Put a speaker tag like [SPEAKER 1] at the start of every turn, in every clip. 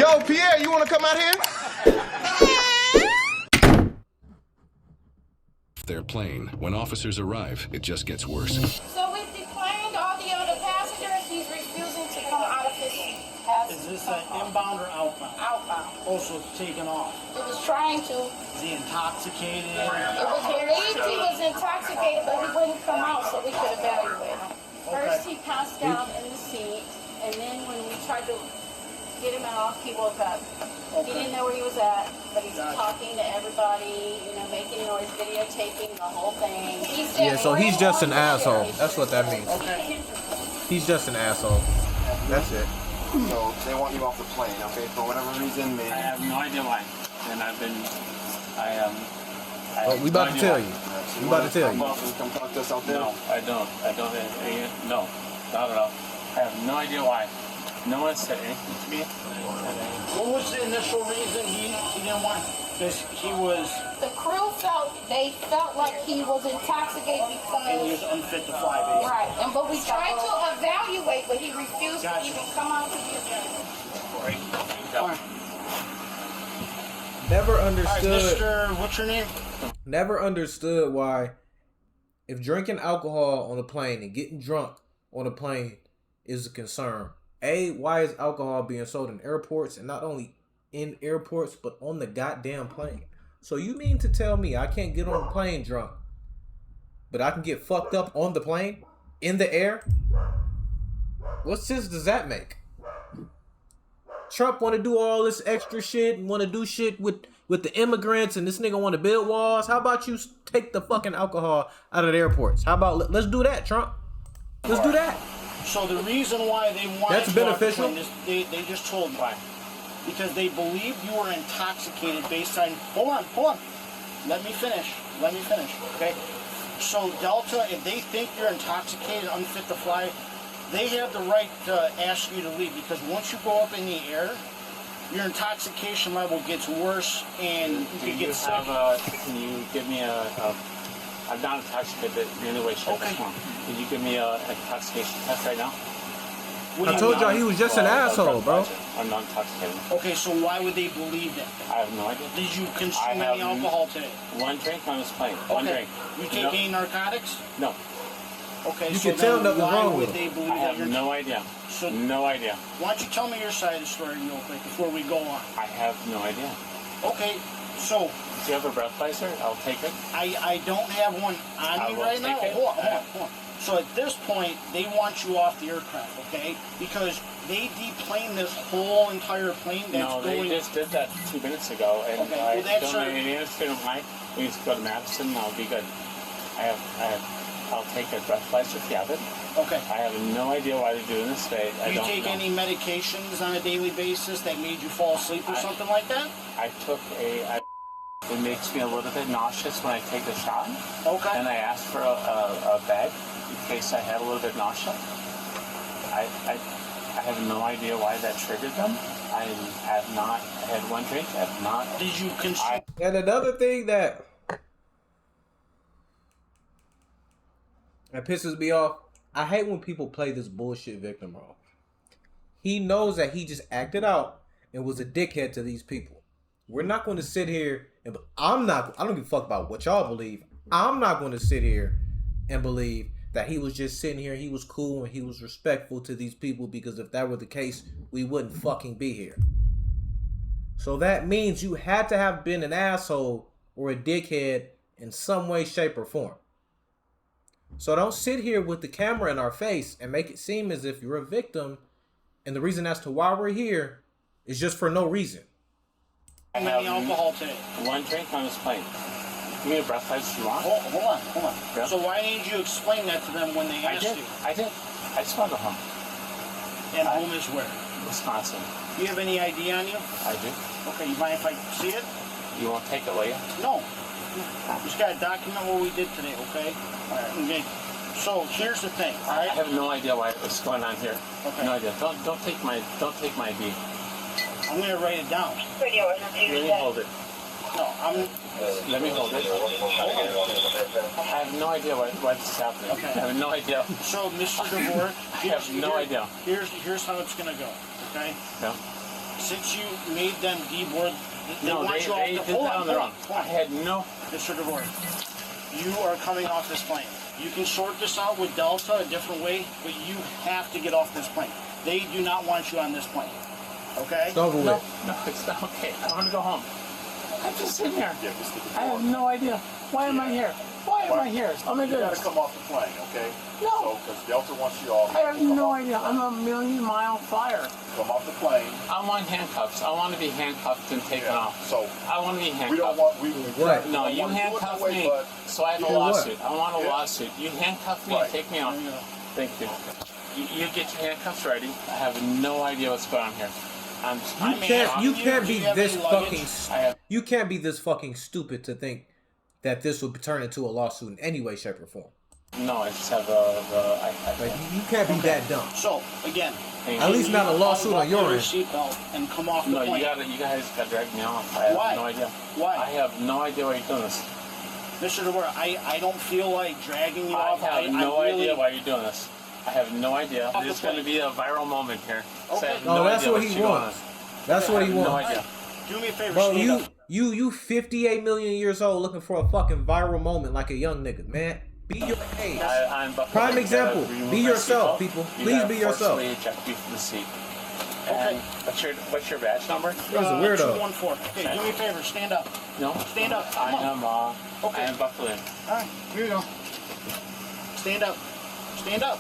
[SPEAKER 1] Yo, Pierre, you want to come out here?
[SPEAKER 2] Their plane. When officers arrive, it just gets worse.
[SPEAKER 3] So we've deplaned all the other passengers. He's refusing to come out of his passenger.
[SPEAKER 4] Is this an inbound or outbound?
[SPEAKER 3] Outbound.
[SPEAKER 4] Also taken off.
[SPEAKER 3] It was trying to.
[SPEAKER 4] Is he intoxicated?
[SPEAKER 3] It was believed he was intoxicated, but he wouldn't come out, so we could evaluate him. First, he passed out in the seat, and then when we tried to get him off, he woke up. He didn't know where he was at, but he's talking to everybody, you know, making noise, videotaping the whole thing.
[SPEAKER 5] Yeah, so he's just an asshole. That's what that means.
[SPEAKER 4] Okay.
[SPEAKER 5] He's just an asshole. That's it.
[SPEAKER 1] So they want you off the plane, okay? For whatever reason,
[SPEAKER 6] I have no idea why. And
[SPEAKER 5] We about to tell you. We about to tell you.
[SPEAKER 1] Come talk to us out there.
[SPEAKER 6] No, I don't. No, not at all. I have no idea why. No one said anything to me.
[SPEAKER 4] What was the initial reason he didn't want? Because he was.
[SPEAKER 3] The crew felt like he was intoxicated
[SPEAKER 4] He
[SPEAKER 3] because.
[SPEAKER 4] was unfit to fly, basically.
[SPEAKER 3] Right, but we tried to evaluate, but he refused to even come out to the
[SPEAKER 4] Alright.
[SPEAKER 5] Never
[SPEAKER 4] Alright,
[SPEAKER 5] understood.
[SPEAKER 4] Mr. What's your name?
[SPEAKER 5] Never understood why, if drinking alcohol on a plane and getting drunk on a plane is a concern. A, why is alcohol being sold in airports, and not only in airports, but on the goddamn plane? So you mean to tell me I can't get on a plane drunk, but I can get fucked up on the plane, in the air? What sense does that make? Trump want to do all this extra shit and want to do shit with the immigrants, and this nigga want to build walls. How about you take the fucking alcohol out of the airports? How about let's do that, Trump? Let's do that.
[SPEAKER 4] So the reason why they wanted
[SPEAKER 5] That's beneficial.
[SPEAKER 4] they just told me why. Because they believed you were intoxicated based on. Hold on. Let me finish. Okay. So Delta, if they think you're intoxicated, unfit to fly, they have the right to ask you to leave, because once you go up in the air, your intoxication level gets worse and you can get sick.
[SPEAKER 6] Can you give me I'm not intoxicated in any way, shape, or form. Can you give me an intoxication test right now?
[SPEAKER 5] I told y'all he was just an asshole, bro.
[SPEAKER 6] I'm not intoxicated.
[SPEAKER 4] Okay, so why would they believe that?
[SPEAKER 6] I have no idea.
[SPEAKER 4] Did you consume any alcohol today?
[SPEAKER 6] One drink on this plane. One drink.
[SPEAKER 4] You take any narcotics?
[SPEAKER 6] No.
[SPEAKER 4] Okay,
[SPEAKER 5] You
[SPEAKER 4] so
[SPEAKER 5] can tell
[SPEAKER 4] then
[SPEAKER 5] nothing's
[SPEAKER 4] why
[SPEAKER 5] wrong
[SPEAKER 4] would
[SPEAKER 5] with
[SPEAKER 4] they believe
[SPEAKER 6] I
[SPEAKER 4] that
[SPEAKER 6] have
[SPEAKER 4] you're...
[SPEAKER 6] no idea.
[SPEAKER 4] So,
[SPEAKER 6] no idea.
[SPEAKER 4] why don't you tell me your side of the story real quick before we go on?
[SPEAKER 6] I have no idea.
[SPEAKER 4] Okay, so...
[SPEAKER 6] Do you have a breathalyzer? I'll take it.
[SPEAKER 4] I don't have one on me right now. Hold on. So at this point, they want you off the aircraft, okay? Because they deplaned this whole entire plane that's going...
[SPEAKER 6] No, they just did that 2 minutes ago, and
[SPEAKER 4] Okay, well,
[SPEAKER 6] I
[SPEAKER 4] that's
[SPEAKER 6] don't know any answer to why. We just go to Madison, and I'll be good. I'll take a breathalyzer if you have it.
[SPEAKER 4] Okay.
[SPEAKER 6] I have no idea why they're doing this.
[SPEAKER 4] Do you take any medications on a daily basis that made you fall asleep or something like that?
[SPEAKER 6] I took it makes me a little bit nauseous when I take the shot.
[SPEAKER 4] Okay.
[SPEAKER 6] And I asked for a bag in case I had a little bit nausea. I have no idea why that triggered them. I have not had one drink. I have not.
[SPEAKER 4] Did you consume?
[SPEAKER 5] And another thing that pisses me off, I hate when people play this bullshit victim role. He knows that he just acted out and was a dickhead to these people. We're not going to sit here and I don't give a fuck about what y'all believe. I'm not going to sit here and believe that he was just sitting here, he was cool and he was respectful to these people, because if that were the case, we wouldn't fucking be here. So that means you had to have been an asshole or a dickhead in some way, shape, or form. So don't sit here with the camera in our face and make it seem as if you're a victim, and the reason as to why we're here is just for no reason.
[SPEAKER 4] How many alcohol today?
[SPEAKER 6] One drink on this plane. Give me a breathalyzer if you want.
[SPEAKER 4] Hold on.
[SPEAKER 6] Yeah.
[SPEAKER 4] So why didn't you explain that to them when they asked you?
[SPEAKER 6] I did. I just want to go home.
[SPEAKER 4] And home is where?
[SPEAKER 6] Wisconsin.
[SPEAKER 4] Do you have any ID on you?
[SPEAKER 6] I do.
[SPEAKER 4] Okay, you mind if I see it?
[SPEAKER 6] You won't take it, will you?
[SPEAKER 4] No. Just gotta document what we did today, okay? Alright. Okay. So here's the thing, alright?
[SPEAKER 6] I have no idea what's going on here.
[SPEAKER 4] Okay.
[SPEAKER 6] No idea. Don't take my ID.
[SPEAKER 4] I'm gonna write it down.
[SPEAKER 6] Let me hold it.
[SPEAKER 4] No,
[SPEAKER 6] Let me hold it. I have no idea what's happening.
[SPEAKER 4] Okay.
[SPEAKER 6] I have no idea.
[SPEAKER 4] So, Mr. DeVore,
[SPEAKER 6] I have no idea.
[SPEAKER 4] Here's how it's gonna go, okay?
[SPEAKER 6] Yeah.
[SPEAKER 4] Since you made them deboard, they
[SPEAKER 6] No,
[SPEAKER 4] want
[SPEAKER 6] they
[SPEAKER 4] you off
[SPEAKER 6] did
[SPEAKER 4] the
[SPEAKER 6] that on their own.
[SPEAKER 4] hold
[SPEAKER 6] I
[SPEAKER 4] on.
[SPEAKER 6] had no.
[SPEAKER 4] Mr. DeVore, you are coming off this plane. You can sort this out with Delta a different way, but you have to get off this plane. They do not want you on this plane. Okay?
[SPEAKER 5] It's over with.
[SPEAKER 6] No, it's not okay. I want to go home. I'm just sitting here. I have no idea. Why am I here? Why am I here? Oh my
[SPEAKER 7] You gotta
[SPEAKER 6] goodness.
[SPEAKER 7] come off the plane, okay?
[SPEAKER 6] No.
[SPEAKER 7] So, because Delta wants you off.
[SPEAKER 6] I have
[SPEAKER 7] come
[SPEAKER 6] no
[SPEAKER 7] off the
[SPEAKER 6] idea.
[SPEAKER 7] plane.
[SPEAKER 6] I'm a million-mile flyer.
[SPEAKER 7] Come off the plane.
[SPEAKER 6] I want handcuffs. I want to be handcuffed and taken off.
[SPEAKER 7] So,
[SPEAKER 6] I want to be handcuffed.
[SPEAKER 7] we don't want,
[SPEAKER 5] What?
[SPEAKER 6] No,
[SPEAKER 7] we
[SPEAKER 6] you
[SPEAKER 7] don't wanna do it
[SPEAKER 6] handcuff
[SPEAKER 7] that way,
[SPEAKER 6] me,
[SPEAKER 7] but
[SPEAKER 6] so I have a
[SPEAKER 5] You do what?
[SPEAKER 6] lawsuit. I want a
[SPEAKER 7] Yeah.
[SPEAKER 6] lawsuit. You handcuff me
[SPEAKER 7] Right.
[SPEAKER 6] and take me off. Thank you. You get your handcuffs ready. I have no idea what's going on here.
[SPEAKER 5] You can't be
[SPEAKER 4] Do you have
[SPEAKER 5] this
[SPEAKER 4] any
[SPEAKER 5] fucking.
[SPEAKER 4] luggage?
[SPEAKER 5] You can't be this fucking stupid to think that this would turn into a lawsuit in any way, shape, or form.
[SPEAKER 6] No, I just have
[SPEAKER 5] Like you can't be that dumb.
[SPEAKER 4] So, again,
[SPEAKER 5] At least not a lawsuit on your
[SPEAKER 4] unbuckle
[SPEAKER 5] end.
[SPEAKER 4] seatbelt and come off the
[SPEAKER 6] No,
[SPEAKER 4] plane.
[SPEAKER 6] you guys got to drag me off. I have
[SPEAKER 4] Why?
[SPEAKER 6] no idea.
[SPEAKER 4] Why?
[SPEAKER 6] I have no idea why you're doing this.
[SPEAKER 4] Mr. DeVore, I don't feel like dragging you
[SPEAKER 6] I
[SPEAKER 4] off.
[SPEAKER 6] have no idea why you're doing this. I have no idea.
[SPEAKER 4] Off the
[SPEAKER 6] There's going to
[SPEAKER 4] plane.
[SPEAKER 6] be a viral moment here. So
[SPEAKER 4] Okay.
[SPEAKER 6] I have
[SPEAKER 5] No,
[SPEAKER 6] no
[SPEAKER 5] that's
[SPEAKER 6] idea
[SPEAKER 5] what he
[SPEAKER 6] you're
[SPEAKER 5] wants.
[SPEAKER 6] doing.
[SPEAKER 5] That's what he
[SPEAKER 6] I have no
[SPEAKER 5] wants.
[SPEAKER 6] idea.
[SPEAKER 4] Do me a favor,
[SPEAKER 5] Bro,
[SPEAKER 4] stand up.
[SPEAKER 5] you 58 million years old looking for a fucking viral moment like a young nigga, man. Be your age.
[SPEAKER 6] I'm
[SPEAKER 5] Prime example. Be yourself, people. Please be yourself.
[SPEAKER 6] Eject me from the seat.
[SPEAKER 4] Okay.
[SPEAKER 6] And what's your badge number?
[SPEAKER 5] You're a weirdo.
[SPEAKER 4] 214. Okay, do me a favor, stand up.
[SPEAKER 6] No.
[SPEAKER 4] Stand up.
[SPEAKER 6] I
[SPEAKER 4] Come on.
[SPEAKER 6] am.
[SPEAKER 4] Okay.
[SPEAKER 6] I am buckling.
[SPEAKER 4] All right, here you go. Stand up. Stand up.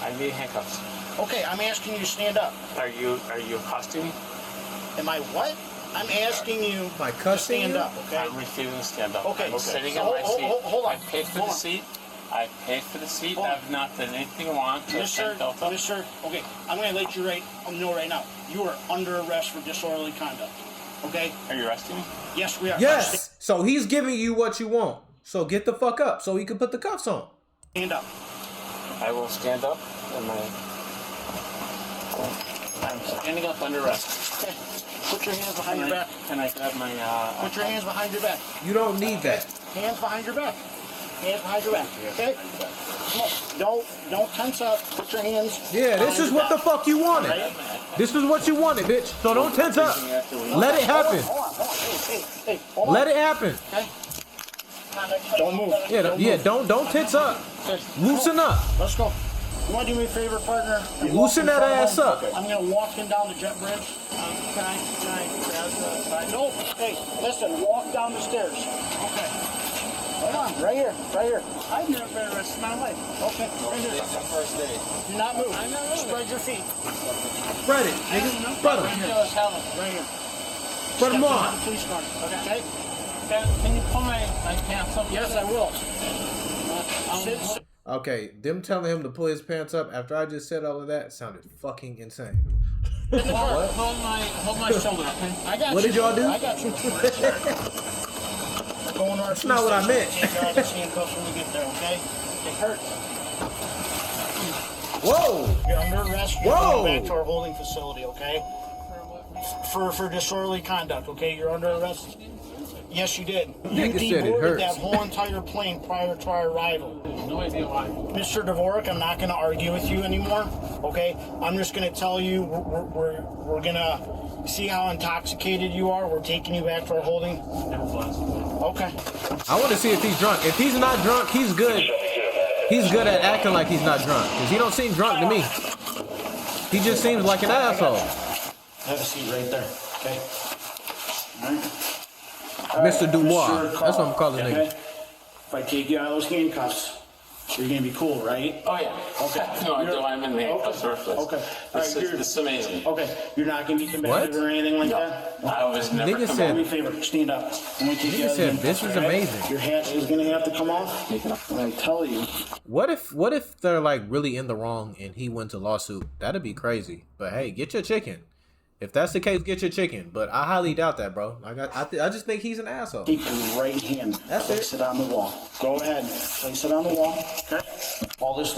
[SPEAKER 6] I need handcuffs.
[SPEAKER 4] Okay, I'm asking you to stand up.
[SPEAKER 6] Are you accosting me?
[SPEAKER 4] Am I what? I'm asking you
[SPEAKER 5] Am I
[SPEAKER 4] to
[SPEAKER 5] cussing
[SPEAKER 4] stand
[SPEAKER 5] you?
[SPEAKER 4] up, okay?
[SPEAKER 6] I'm refusing to stand up.
[SPEAKER 4] Okay,
[SPEAKER 6] I'm sitting
[SPEAKER 4] so
[SPEAKER 6] in my
[SPEAKER 4] hold-
[SPEAKER 6] seat.
[SPEAKER 4] hold on.
[SPEAKER 6] I paid for
[SPEAKER 4] Hold
[SPEAKER 6] the
[SPEAKER 4] on.
[SPEAKER 6] seat. I paid for the seat.
[SPEAKER 4] Hold on.
[SPEAKER 6] I've not done anything wrong to offend Delta.
[SPEAKER 4] Mr. Okay, I'm going to let you know right now. You are under arrest for disorderly conduct. Okay?
[SPEAKER 6] Are you arresting me?
[SPEAKER 4] Yes, we are.
[SPEAKER 5] Yes. So he's giving you what you want. So get the fuck up so he can put the cuffs on.
[SPEAKER 4] Stand up.
[SPEAKER 6] I will stand up. I'm standing up under arrest.
[SPEAKER 4] Okay. Put your hands behind your back.
[SPEAKER 6] Can I grab my?
[SPEAKER 4] Put your hands behind your back.
[SPEAKER 5] You don't need that.
[SPEAKER 4] Hands behind your back. Hands behind your back. Okay? Come on. Don't tense up. Put your hands.
[SPEAKER 5] Yeah, this is what the fuck you wanted. This is what you wanted, bitch. So don't tense up. Let it happen.
[SPEAKER 4] Hold on. Hey, hold on.
[SPEAKER 5] Let it happen.
[SPEAKER 4] Okay? Don't move.
[SPEAKER 5] Yeah, don't tense up.
[SPEAKER 4] Okay.
[SPEAKER 5] Loosen up.
[SPEAKER 4] Let's go. You want to do me a favor, partner?
[SPEAKER 5] Loosen that ass up.
[SPEAKER 4] I'm going to walk him down the jet bridge. Can I grab the side? No. Hey, listen, walk down the stairs. Okay. Hold on, right here.
[SPEAKER 6] I've never been arrested in my life.
[SPEAKER 4] Okay, right here.
[SPEAKER 6] It's the first day.
[SPEAKER 4] Do not move.
[SPEAKER 6] I'm not moving.
[SPEAKER 4] Spread your feet.
[SPEAKER 5] Spread it, nigga. Spread them.
[SPEAKER 4] Right here.
[SPEAKER 5] Spread them
[SPEAKER 4] Step behind
[SPEAKER 5] on.
[SPEAKER 4] the police car. Okay?
[SPEAKER 6] Can you pull my pants up?
[SPEAKER 4] Yes, I will. Sit.
[SPEAKER 5] Okay, them telling him to pull his pants up after I just said all of that sounded fucking insane.
[SPEAKER 6] Hold my shoulder, okay?
[SPEAKER 4] I got you.
[SPEAKER 5] What did y'all do?
[SPEAKER 4] I got you. Going
[SPEAKER 5] That's not what I meant.
[SPEAKER 4] Take out these handcuffs when we get there, okay? It hurts.
[SPEAKER 5] Whoa!
[SPEAKER 4] You're under arrest. You're
[SPEAKER 5] Whoa!
[SPEAKER 4] going back to our holding facility, okay? For disorderly conduct, okay? You're under arrest. Yes, you did. You
[SPEAKER 5] Nigga said it
[SPEAKER 4] deboarded
[SPEAKER 5] hurts.
[SPEAKER 4] that whole entire plane prior to our arrival.
[SPEAKER 6] No idea why.
[SPEAKER 4] Mr. Dvorak, I'm not going to argue with you anymore, okay? I'm just going to tell you we're going to see how intoxicated you are. We're taking you back to our holding. Okay.
[SPEAKER 5] I want to see if he's drunk. If he's not drunk, he's good. He's good at acting like he's not drunk. Because he don't seem drunk to me. He just seems like an asshole.
[SPEAKER 4] Have a seat right there, okay? All right.
[SPEAKER 5] Mr. Dubois.
[SPEAKER 4] Mr.
[SPEAKER 5] That's what I'm calling
[SPEAKER 4] okay?
[SPEAKER 5] nigga.
[SPEAKER 4] If I take you out of those handcuffs, you're gonna be cool, right?
[SPEAKER 6] Oh yeah.
[SPEAKER 4] Okay.
[SPEAKER 6] No, I do. I'm in the handcuffs
[SPEAKER 4] Okay.
[SPEAKER 6] first place.
[SPEAKER 4] Okay.
[SPEAKER 6] This
[SPEAKER 4] All right,
[SPEAKER 6] is amazing.
[SPEAKER 4] Okay. You're not gonna be combative
[SPEAKER 5] What?
[SPEAKER 4] or anything like that?
[SPEAKER 6] I was never.
[SPEAKER 5] Nigga
[SPEAKER 4] Do
[SPEAKER 5] said-
[SPEAKER 4] me a favor, stand up. Let me take
[SPEAKER 5] Nigga
[SPEAKER 4] you out of the
[SPEAKER 5] said,
[SPEAKER 4] handcuffs,
[SPEAKER 5] "This is
[SPEAKER 4] all right?
[SPEAKER 5] amazing."
[SPEAKER 4] Your hat is gonna have to come off. When I tell you.
[SPEAKER 5] What if they're like really in the wrong and he went to lawsuit? That'd be crazy. But hey, get your chicken. If that's the case, get your chicken. But I highly doubt that, bro. Like I just think he's an asshole.
[SPEAKER 4] Take your right hand.
[SPEAKER 5] That's
[SPEAKER 4] place
[SPEAKER 5] it.
[SPEAKER 4] it on the wall. Go ahead. Place it on the wall. Okay. All this.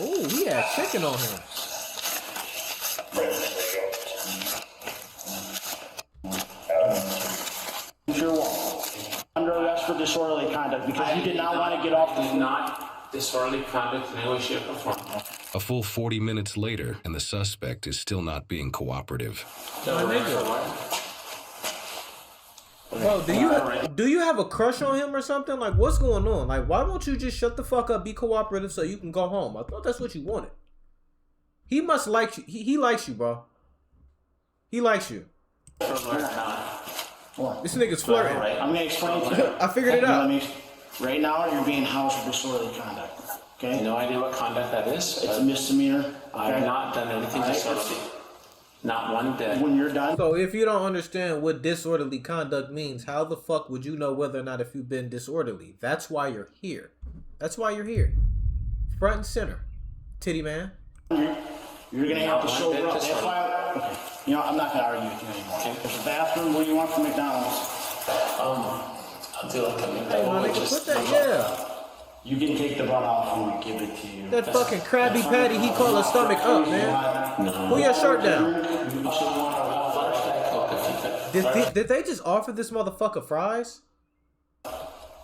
[SPEAKER 5] Ooh, he had chicken on him.
[SPEAKER 4] Your wall. Under arrest for disorderly conduct because you did not want to get off the
[SPEAKER 6] Not disorderly conduct in any way, shape, or form.
[SPEAKER 2] A full 40 minutes later, and the suspect is still not being cooperative.
[SPEAKER 5] Bro, do you have a crush on him or something? Like, what's going on? Like, why won't you just shut the fuck up, be cooperative, so you can go home? I thought that's what you wanted. He must like you. He likes you, bro. He likes you.
[SPEAKER 4] What?
[SPEAKER 5] This nigga's flirting.
[SPEAKER 4] I'm gonna explain to you.
[SPEAKER 5] I figured it out.
[SPEAKER 4] Right now, you're being housed for disorderly conduct. Okay?
[SPEAKER 6] No idea what conduct that is.
[SPEAKER 4] It's a misdemeanor.
[SPEAKER 6] I've not done anything disorderly. Not one bit.
[SPEAKER 4] When you're done,
[SPEAKER 5] So if you don't understand what disorderly conduct means, how the fuck would you know whether or not if you've been disorderly? That's why you're here. That's why you're here. Front and center. Titty man.
[SPEAKER 4] you're gonna have to show up. That's why. Okay. You know, I'm not gonna argue with you anymore. Okay. There's a bathroom. What do you want from McDonald's?
[SPEAKER 6] I'll do like a
[SPEAKER 5] Hey, my nigga, put that, yeah.
[SPEAKER 4] You can take the run off when we give it to you.
[SPEAKER 5] That fucking Krabby Patty, he call his stomach up, man. Pull your shirt down. Did they just offer this motherfucker fries?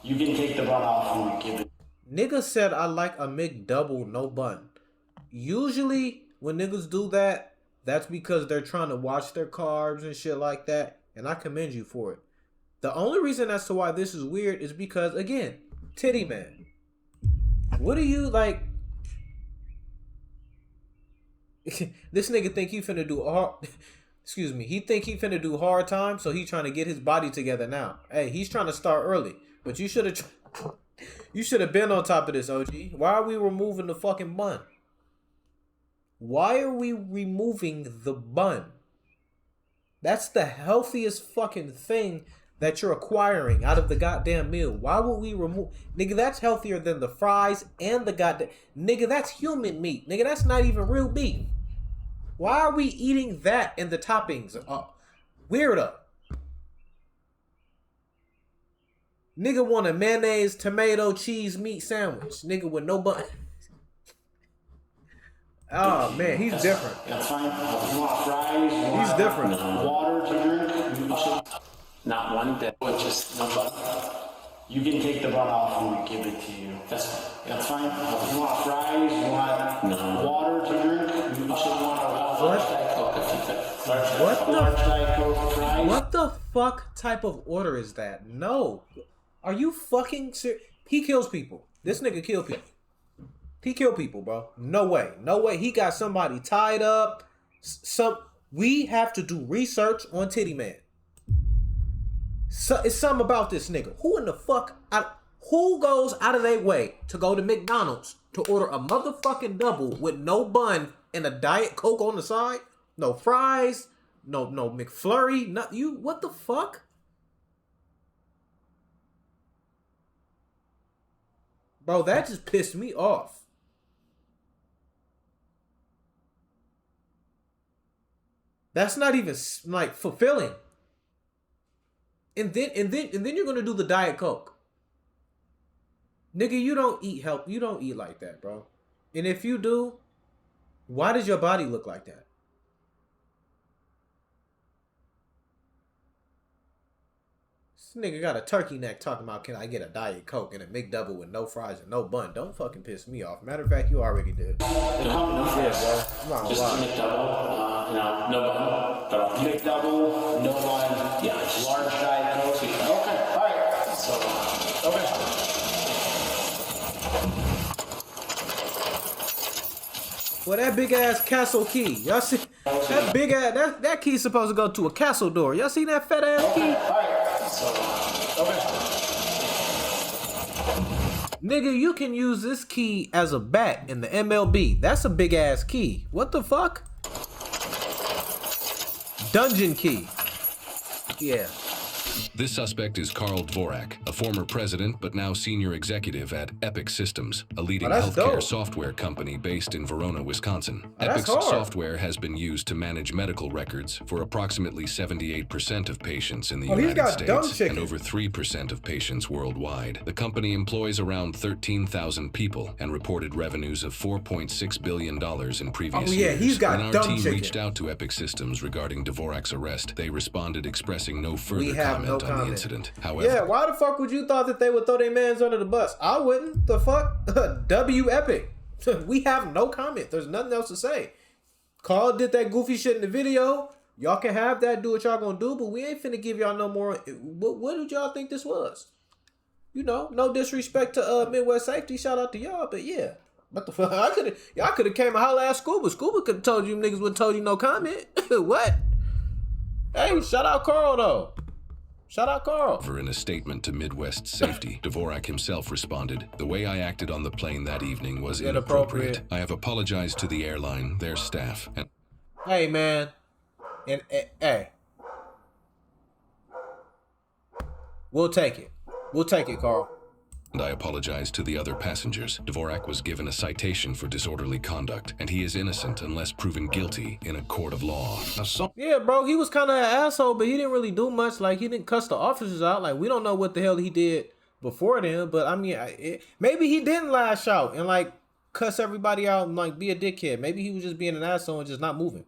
[SPEAKER 4] You can take the run off when we give it.
[SPEAKER 5] Nigga said I like a McDouble, no bun. Usually, when niggas do that, that's because they're trying to watch their carbs and shit like that. And I commend you for it. The only reason as to why this is weird is because, again, titty man. What do you like? This nigga think he finna do hard. Excuse me. He think he finna do hard time, so he trying to get his body together now. Hey, he's trying to start early, but you should have. You should have been on top of this, OG. Why are we removing the fucking bun? Why are we removing the bun? That's the healthiest fucking thing that you're acquiring out of the goddamn meal. Why would we remove... Nigga, that's healthier than the fries and the goddamn... Nigga, that's human meat. Nigga, that's not even real beef. Why are we eating that in the toppings? Weirdo. Nigga want a mayonnaise, tomato, cheese, meat sandwich. Nigga with no bun. Oh, man, he's different.
[SPEAKER 4] That's fine. You want fries?
[SPEAKER 5] He's different.
[SPEAKER 4] Water to drink?
[SPEAKER 6] Not one bit, which is no bun.
[SPEAKER 4] You can take the run off when we give it to you. That's fine. You want fries? You want water to drink?
[SPEAKER 5] What the fuck type of order is that? No. Are you fucking serious? He kills people. This nigga kill people. He kill people, bro. No way. No way. He got somebody tied up. We have to do research on Titty Man. So, it's something about this nigga. Who in the fuck... who goes out of their way to go to McDonald's to order a motherfucking double with no bun and a Diet Coke on the side? No fries. No McFlurry. Not you. What the fuck? Bro, that just pissed me off. That's not even like fulfilling. And then you're gonna do the Diet Coke. Nigga, you don't eat health. You don't eat like that, bro. And if you do, why does your body look like that? This nigga got a turkey neck talking about, can I get a Diet Coke and a McDouble with no fries and no bun? Don't fucking piss me off. Matter of fact, you already did.
[SPEAKER 6] No fries.
[SPEAKER 5] Come on,
[SPEAKER 6] Just a McDouble, no bun. But
[SPEAKER 4] McDouble, no bun.
[SPEAKER 6] Yeah,
[SPEAKER 4] Large Diet Coke. Okay, all right.
[SPEAKER 6] So,
[SPEAKER 4] Okay.
[SPEAKER 5] Well, that big ass castle key. Y'all see that big ass that key's supposed to go to a castle door. Y'all see that fat ass key? Nigga, you can use this key as a bat in the MLB. That's a big ass key. What the fuck? Dungeon key. Yeah.
[SPEAKER 2] This suspect is Karl Dvorak, a former president but now senior executive at Epic Systems, a leading
[SPEAKER 5] that's
[SPEAKER 2] healthcare
[SPEAKER 5] dope.
[SPEAKER 2] software company based in Verona, Wisconsin.
[SPEAKER 5] That's
[SPEAKER 2] Epic's
[SPEAKER 5] hard.
[SPEAKER 2] software has been used to manage medical records for approximately 78% of patients in the
[SPEAKER 5] Oh, he's
[SPEAKER 2] United
[SPEAKER 5] got dumb
[SPEAKER 2] States
[SPEAKER 5] chicken.
[SPEAKER 2] and over 3% of patients worldwide. The company employs around 13,000 people and reported revenues of $4.6 billion in previous
[SPEAKER 5] Oh, yeah,
[SPEAKER 2] years.
[SPEAKER 5] he's got
[SPEAKER 2] when our
[SPEAKER 5] dumb
[SPEAKER 2] team
[SPEAKER 5] chicken.
[SPEAKER 2] reached out to Epic Systems regarding Dvorak's arrest, they responded expressing no further
[SPEAKER 5] We have no
[SPEAKER 2] comment on the
[SPEAKER 5] comment.
[SPEAKER 2] incident. However,
[SPEAKER 5] Yeah, why the fuck would you thought that they would throw their mans under the bus? I wouldn't. The fuck? W Epic. We have no comment. There's nothing else to say. Carl did that goofy shit in the video. Y'all can have that, do what y'all gonna do, but we ain't finna give y'all no more. What did y'all think this was? You know, no disrespect to Midwest Safety. Shout out to y'all, but yeah. What the fuck? Y'all could have came and holler at Scuba. Scuba could have told you niggas would told you no comment. What? Hey, shout out Carl though. Shout out Carl.
[SPEAKER 2] In a statement to Midwest Safety, Dvorak himself responded, "The way I acted on the plane that evening was inappropriate. I have apologized to the airline, their staff, and..."
[SPEAKER 5] Hey, man. And hey. We'll take it. We'll take it, Carl.
[SPEAKER 2] "And I apologize to the other passengers. Dvorak was given a citation for disorderly conduct, and he is innocent unless proven guilty in a court of law."
[SPEAKER 5] Yeah, bro, he was kind of an asshole, but he didn't really do much. Like, he didn't cuss the officers out. Like, we don't know what the hell he did before then, but I mean, maybe he didn't lash out and, like, cuss everybody out and, like, be a dickhead. Maybe he was just being an asshole and just not moving.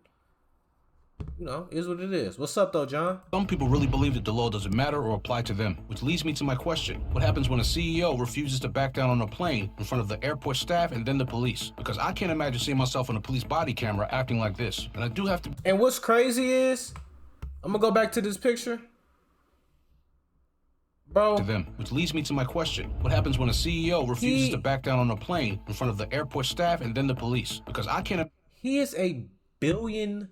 [SPEAKER 5] You know, is what it is. What's up, though, John?
[SPEAKER 8] Some people really believe that the law doesn't matter or apply to them, which leads me to my question. What happens when a CEO refuses to back down on a plane in front of the airport staff and then the police? Because I can't imagine seeing myself on a police body camera acting like this. And I do have to...
[SPEAKER 5] And what's crazy is, I'm going to go back to this picture. Bro.
[SPEAKER 8] To them, which leads me to my question. What happens when a CEO refuses to back down on a plane in front of the airport staff and then the police? Because I can't...
[SPEAKER 5] He is a billion-dollar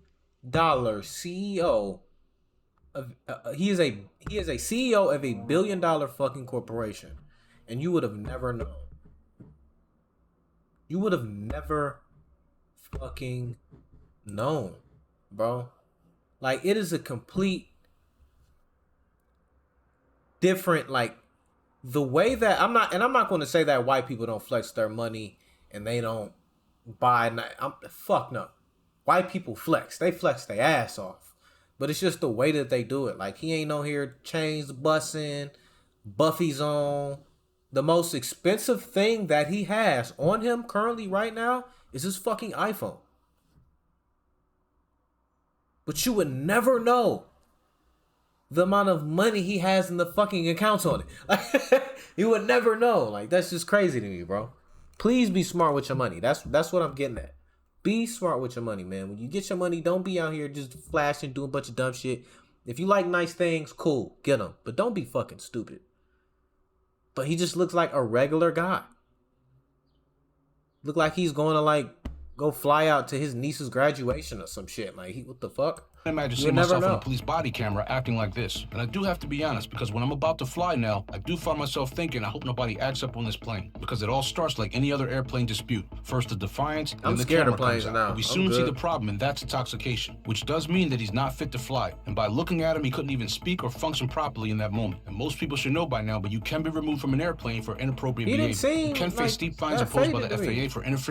[SPEAKER 5] CEO of he is a CEO of a billion-dollar fucking corporation, and you would have never known. You would have never fucking known, bro. Like, it is a complete different, like, the way that I'm not going to say that white people don't flex their money and they don't buy. Fuck no. White people flex. They flex their ass off. But it's just the way that they do it. Like, he ain't on here chains busting, Buffy's on. The most expensive thing that he has on him currently right now is his fucking iPhone. But you would never know the amount of money he has in the fucking accounts on it. You would never know. Like, that's just crazy to me, bro. Please be smart with your money. That's what I'm getting at. Be smart with your money, man. When you get your money, don't be out here just flashing, doing a bunch of dumb shit. If you like nice things, cool, get them. But don't be fucking stupid. But he just looks like a regular guy. Look like he's going to, like, go fly out to his niece's graduation or some shit. Like, what the fuck?
[SPEAKER 8] I imagine seeing myself on a police body camera acting like this. And I do have to be honest, because when I'm about to fly now, I do find myself thinking, I hope nobody acts up on this plane. Because it all starts like any other airplane dispute. First the defiance, and then the camera comes out. But we soon see the problem, and that's intoxication. Which does mean that he's not fit to fly. And by looking at him, he couldn't even speak or function properly in that moment. And most people should know by now, but you can be removed from an airplane for inappropriate behavior. You can face steep fines imposed by the FAA for interfering